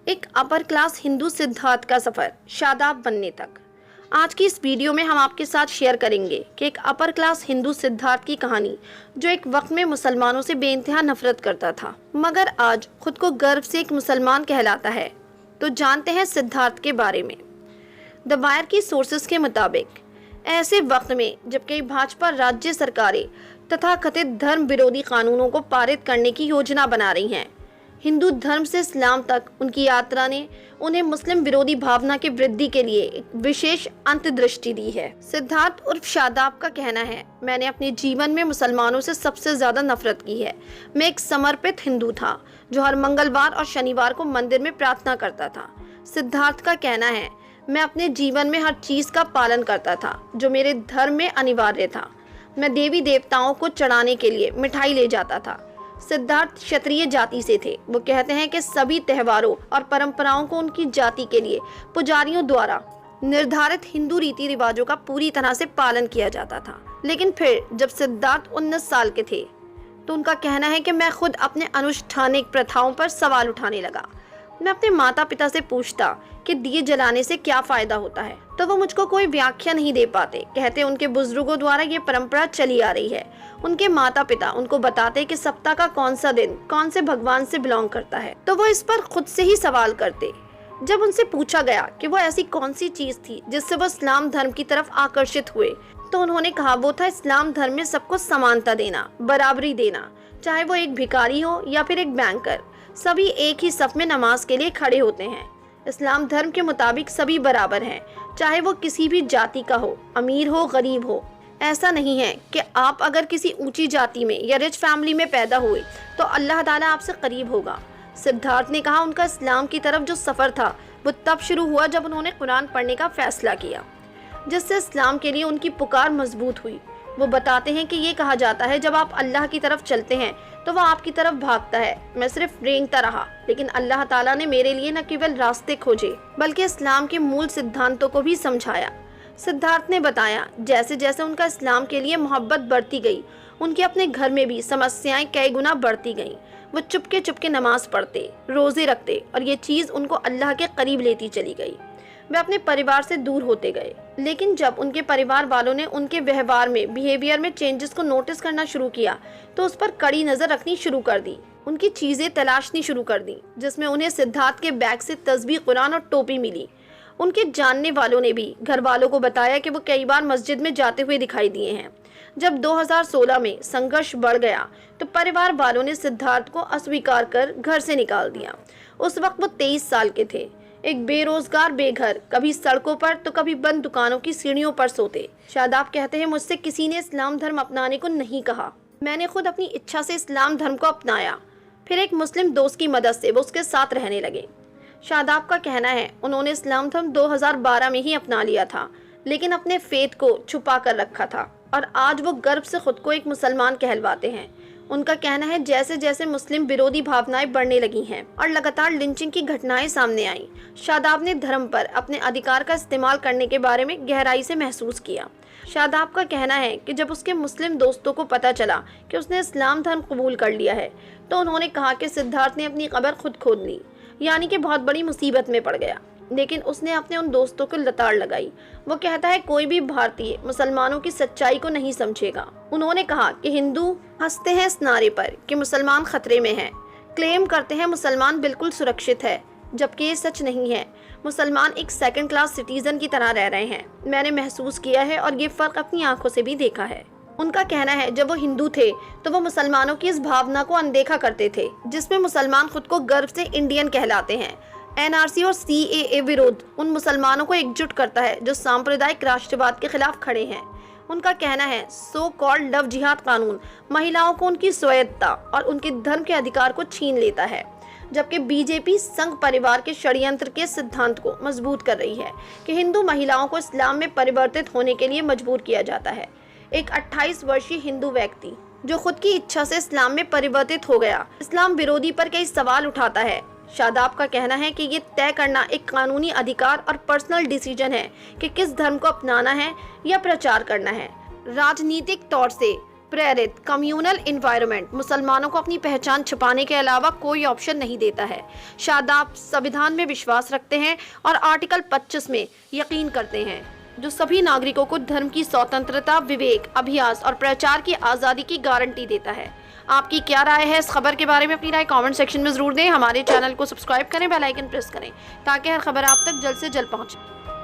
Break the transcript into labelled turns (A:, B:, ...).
A: एक upper class Hindu Siddharth का सफर शादाब बनने तक। आज की इस वीडियो में हम आपके साथ शेयर करेंगे कि एक अपर क्लास हिंदू सिद्धार्थ की कहानी, जो एक वक्त में मुसलमानों से बेइंतहा नफरत करता था मगर आज खुद को गर्व से एक मुसलमान कहलाता है। तो जानते हैं सिद्धार्थ के बारे में। द वायर की सोर्सेस के मुताबिक ऐसे वक्त में जब कई भाजपा राज्य सरकारें तथा कथित धर्म विरोधी कानूनों को पारित करने की योजना बना रही हैं, हिंदू धर्म से इस्लाम तक उनकी यात्रा ने उन्हें मुस्लिम विरोधी भावना की वृद्धि के लिए एक विशेष अंतर्दृष्टि दी है। सिद्धार्थ उर्फ शादाब का कहना है, मैंने अपने जीवन में मुसलमानों से सबसे ज्यादा नफरत की है। मैं एक समर्पित हिंदू था जो हर मंगलवार और शनिवार को मंदिर में प्रार्थना करता था। सिद्धार्थ का कहना है, मैं अपने जीवन में हर चीज का पालन करता था जो मेरे धर्म में अनिवार्य था। मैं देवी देवताओं को चढ़ाने के लिए मिठाई ले जाता था। सिद्धार्थ क्षत्रिय जाति से थे। वो कहते हैं कि सभी त्योहारों और परंपराओं को उनकी जाति के लिए पुजारियों द्वारा निर्धारित हिंदू रीति रिवाजों का पूरी तरह से पालन किया जाता था। लेकिन फिर जब सिद्धार्थ 19 साल के थे तो उनका कहना है कि मैं खुद अपने अनुष्ठानिक प्रथाओं पर सवाल उठाने लगा। मैं अपने माता पिता से पूछता कि दिए जलाने से क्या फायदा होता है, तो वो मुझको कोई व्याख्या नहीं दे पाते। कहते उनके बुजुर्गों द्वारा ये परंपरा चली आ रही है। उनके माता पिता उनको बताते कि सप्ताह का कौन सा दिन कौन से भगवान से बिलोंग करता है, तो वो इस पर खुद से ही सवाल करते। जब उनसे पूछा गया कि वो ऐसी कौन सी चीज थी जिससे वो इस्लाम धर्म की तरफ आकर्षित हुए, तो उन्होंने कहा वो था इस्लाम धर्म में सबको समानता देना, बराबरी देना। चाहे वो एक भिखारी हो या फिर एक बैंकर, सभी एक ही सफ में नमाज के लिए खड़े होते हैं। इस्लाम धर्म के मुताबिक सभी बराबर हैं, चाहे वो किसी भी जाति का हो, अमीर हो, गरीब हो। ऐसा नहीं है कि आप अगर किसी ऊंची जाति में या रिच फैमिली में पैदा हुए तो अल्लाह ताला आपसे करीब होगा। सिद्धार्थ ने कहा उनका इस्लाम की तरफ जो सफ़र था वो तब शुरू हुआ जब उन्होंने कुरान पढ़ने का फैसला किया, जिससे इस्लाम के लिए उनकी पुकार मजबूत हुई। वो बताते हैं कि ये कहा जाता है जब आप अल्लाह की तरफ चलते हैं तो वह आपकी तरफ भागता है। मैं सिर्फ रेंगता रहा, लेकिन अल्लाह ताला ने मेरे लिए न केवल रास्ते खोजे बल्कि इस्लाम के मूल सिद्धांतों को भी समझाया। सिद्धार्थ ने बताया जैसे जैसे उनका इस्लाम के लिए मोहब्बत बढ़ती गई, उनके अपने घर में भी समस्याएं कई गुना बढ़ती गईं। वो चुपके चुपके नमाज पढ़ते, रोजे रखते और ये चीज़ उनको अल्लाह के करीब लेती चली गई। वे अपने परिवार से दूर होते गए, लेकिन जब उनके परिवार वालों ने उनके व्यवहार में, बिहेवियर में चेंजेस को नोटिस करना शुरू किया तो उस पर कड़ी नज़र रखनी शुरू कर दी। उनकी चीज़ें तलाशनी शुरू कर दी, जिसमें उन्हें सिद्धार्थ के बैग से तस्बीह, कुरान और टोपी मिली। उनके जानने वालों ने भी घर वालों को बताया कि वो कई बार मस्जिद में जाते हुए दिखाई दिए हैं। जब 2016 में संघर्ष बढ़ गया तो परिवार वालों ने सिद्धार्थ को अस्वीकार कर घर से निकाल दिया। उस वक्त वो 23 साल के थे, एक बेरोजगार बेघर, कभी सड़कों पर तो कभी बंद दुकानों की सीढ़ियों पर सोते। शादाब कहते हैं मुझसे किसी ने इस्लाम धर्म अपनाने को नहीं कहा, मैंने खुद अपनी इच्छा से इस्लाम धर्म को अपनाया। फिर एक मुस्लिम दोस्त की मदद से वो उसके साथ रहने लगे। शादाब का कहना है उन्होंने इस्लाम धर्म 2012 में ही अपना लिया था, लेकिन अपने फेथ को छुपा कर रखा था और आज वो गर्व से खुद को एक मुसलमान कहलवाते हैं। उनका कहना है जैसे जैसे मुस्लिम विरोधी भावनाएं बढ़ने लगी हैं और लगातार लिंचिंग की घटनाएं सामने आईं, शादाब ने धर्म पर अपने अधिकार का इस्तेमाल करने के बारे में गहराई से महसूस किया। शादाब का कहना है कि जब उसके मुस्लिम दोस्तों को पता चला कि उसने इस्लाम धर्म कबूल कर लिया है तो उन्होंने कहा कि सिद्धार्थ ने अपनी कब्र खुद खोद ली, यानी कि बहुत बड़ी मुसीबत में पड़ गया। लेकिन उसने अपने उन दोस्तों को लताड़ लगाई। वो कहता है कोई भी भारतीय मुसलमानों की सच्चाई को नहीं समझेगा। उन्होंने कहा कि हिंदू हंसते हैं इस नारे पर कि मुसलमान खतरे में हैं, क्लेम करते हैं मुसलमान बिल्कुल सुरक्षित है, जबकि ये सच नहीं है। मुसलमान एक सेकंड क्लास सिटीजन की तरह रह रहे हैं। मैंने महसूस किया है और ये फर्क अपनी आंखों से भी देखा है। उनका कहना है जब वो हिंदू थे तो वो मुसलमानों की इस भावना को अनदेखा करते थे जिसमें मुसलमान खुद को गर्व से इंडियन कहलाते हैं। एनआरसी और सीएए विरोध उन मुसलमानों को एकजुट करता है जो सांप्रदायिक राष्ट्रवाद के खिलाफ खड़े हैं। उनका कहना है सो कॉल्ड लव जिहाद कानून महिलाओं को उनकी स्वायत्तता और उनके धर्म के अधिकार को छीन लेता है, जबकि बीजेपी संघ परिवार के षड्यंत्र के सिद्धांत को मजबूत कर रही है कि हिंदू महिलाओं को इस्लाम में परिवर्तित होने के लिए मजबूर किया जाता है। एक 28 वर्षीय हिंदू व्यक्ति जो खुद की इच्छा से इस्लाम में परिवर्तित हो गया, इस्लाम विरोधी पर कई सवाल उठाता है। शादाब का कहना है कि ये तय करना एक कानूनी अधिकार और पर्सनल डिसीजन है कि किस धर्म को अपनाना है या प्रचार करना है। राजनीतिक तौर से प्रेरित कम्युनल इन्वायरमेंट मुसलमानों को अपनी पहचान छुपाने के अलावा कोई ऑप्शन नहीं देता है। शादाब संविधान में विश्वास रखते हैं और आर्टिकल 25 में यकीन करते हैं, जो सभी नागरिकों को धर्म की स्वतंत्रता, विवेक, अभ्यास और प्रचार की आज़ादी की गारंटी देता है। आपकी क्या राय है इस खबर के बारे में? अपनी राय कमेंट सेक्शन में ज़रूर दें। हमारे चैनल को सब्सक्राइब करें, बेल आइकन प्रेस करें ताकि हर खबर आप तक जल्द से जल्द पहुंचे।